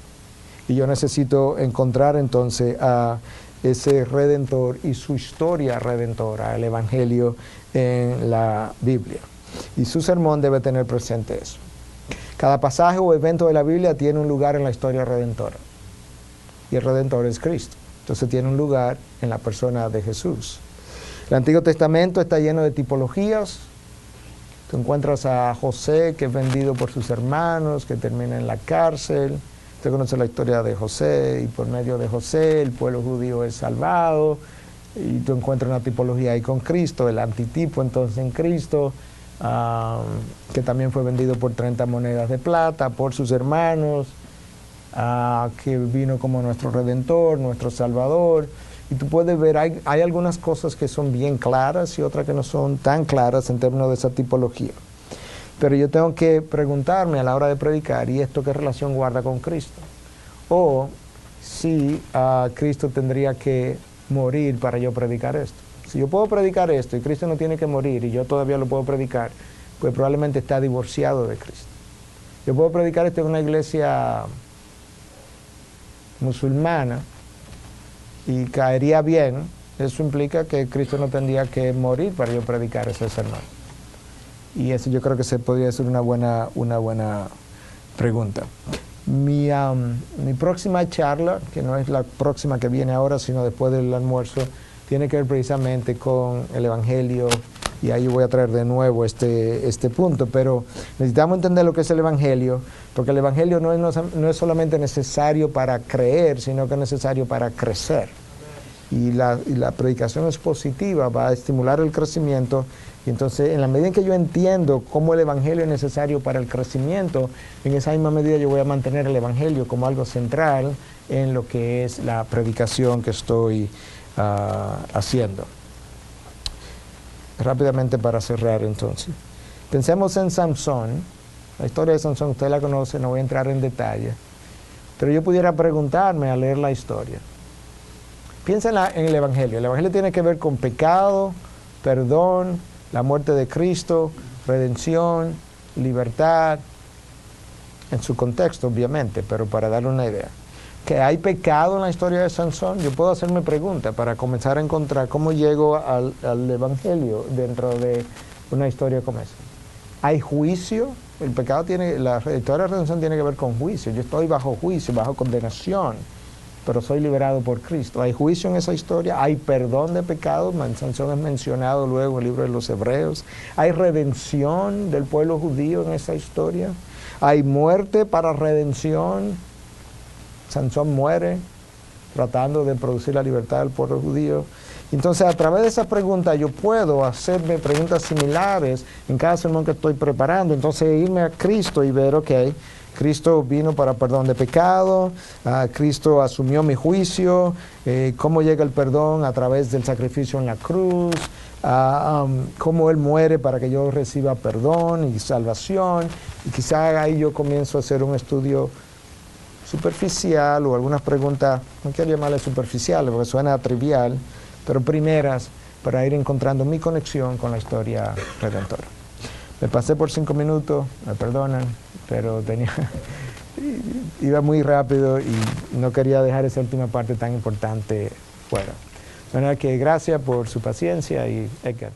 Y yo necesito encontrar entonces a ese Redentor y su historia redentora, el Evangelio en la Biblia. Y su sermón debe tener presente eso. Cada pasaje o evento de la Biblia tiene un lugar en la historia redentora. Y el Redentor es Cristo. Entonces tiene un lugar en la persona de Jesús. El Antiguo Testamento está lleno de tipologías. Tú encuentras a José, que es vendido por sus hermanos, que termina en la cárcel. Usted conoce la historia de José, y por medio de José el pueblo judío es salvado. Y tú encuentras una tipología ahí con Cristo, el antitipo entonces en Cristo, que también fue vendido por 30 monedas de plata por sus hermanos, que vino como nuestro Redentor, nuestro Salvador. Y tú puedes ver, hay algunas cosas que son bien claras y otras que no son tan claras en términos de esa tipología. Pero yo tengo que preguntarme a la hora de predicar, ¿y esto qué relación guarda con Cristo? O si Cristo tendría que morir para yo predicar esto. Si yo puedo predicar esto y Cristo no tiene que morir y yo todavía lo puedo predicar, pues probablemente está divorciado de Cristo. Yo puedo predicar esto en una iglesia musulmana y caería bien. Eso implica que Cristo no tendría que morir para yo predicar ese sermón. Y eso yo creo que se podría ser una buena pregunta. Mi próxima charla, que no es la próxima que viene ahora, sino después del almuerzo, tiene que ver precisamente con el Evangelio, y ahí voy a traer de nuevo este punto, pero necesitamos entender lo que es el Evangelio, porque el Evangelio no es solamente necesario para creer, sino que es necesario para crecer. Y la predicación expositiva va a estimular el crecimiento, y entonces en la medida en que yo entiendo cómo el Evangelio es necesario para el crecimiento, en esa misma medida yo voy a mantener el Evangelio como algo central en lo que es la predicación que estoy haciendo. Rápidamente para cerrar entonces. Pensemos en Sansón. La historia de Sansón, usted la conoce, no voy a entrar en detalle. Pero yo pudiera preguntarme al leer la historia. Piensa en el Evangelio. El Evangelio tiene que ver con pecado, perdón, la muerte de Cristo, redención, libertad. En su contexto, obviamente, pero para darle una idea. Que hay pecado en la historia de Sansón, yo puedo hacerme preguntas para comenzar a encontrar cómo llego al Evangelio dentro de una historia como esa. ¿Hay juicio? El pecado la historia de redención tiene que ver con juicio. Yo estoy bajo juicio, bajo condenación, pero soy liberado por Cristo. ¿Hay juicio en esa historia? ¿Hay perdón de pecados? Sansón es mencionado luego en el libro de los Hebreos. ¿Hay redención del pueblo judío en esa historia? ¿Hay muerte para redención? Sansón muere tratando de producir la libertad del pueblo judío. Entonces, a través de esa pregunta yo puedo hacerme preguntas similares en cada sermón que estoy preparando. Entonces, irme a Cristo y ver, ok, Cristo vino para perdón de pecado, Cristo asumió mi juicio, cómo llega el perdón a través del sacrificio en la cruz, cómo Él muere para que yo reciba perdón y salvación. Y quizá ahí yo comienzo a hacer un estudio superficial o algunas preguntas, no quiero llamarle superficiales porque suena trivial, pero primeras para ir encontrando mi conexión con la historia redentora. Me pasé por 5 minutos, me perdonan, pero iba muy rápido y no quería dejar esa última parte tan importante fuera. De manera que gracias por su paciencia y Edgar.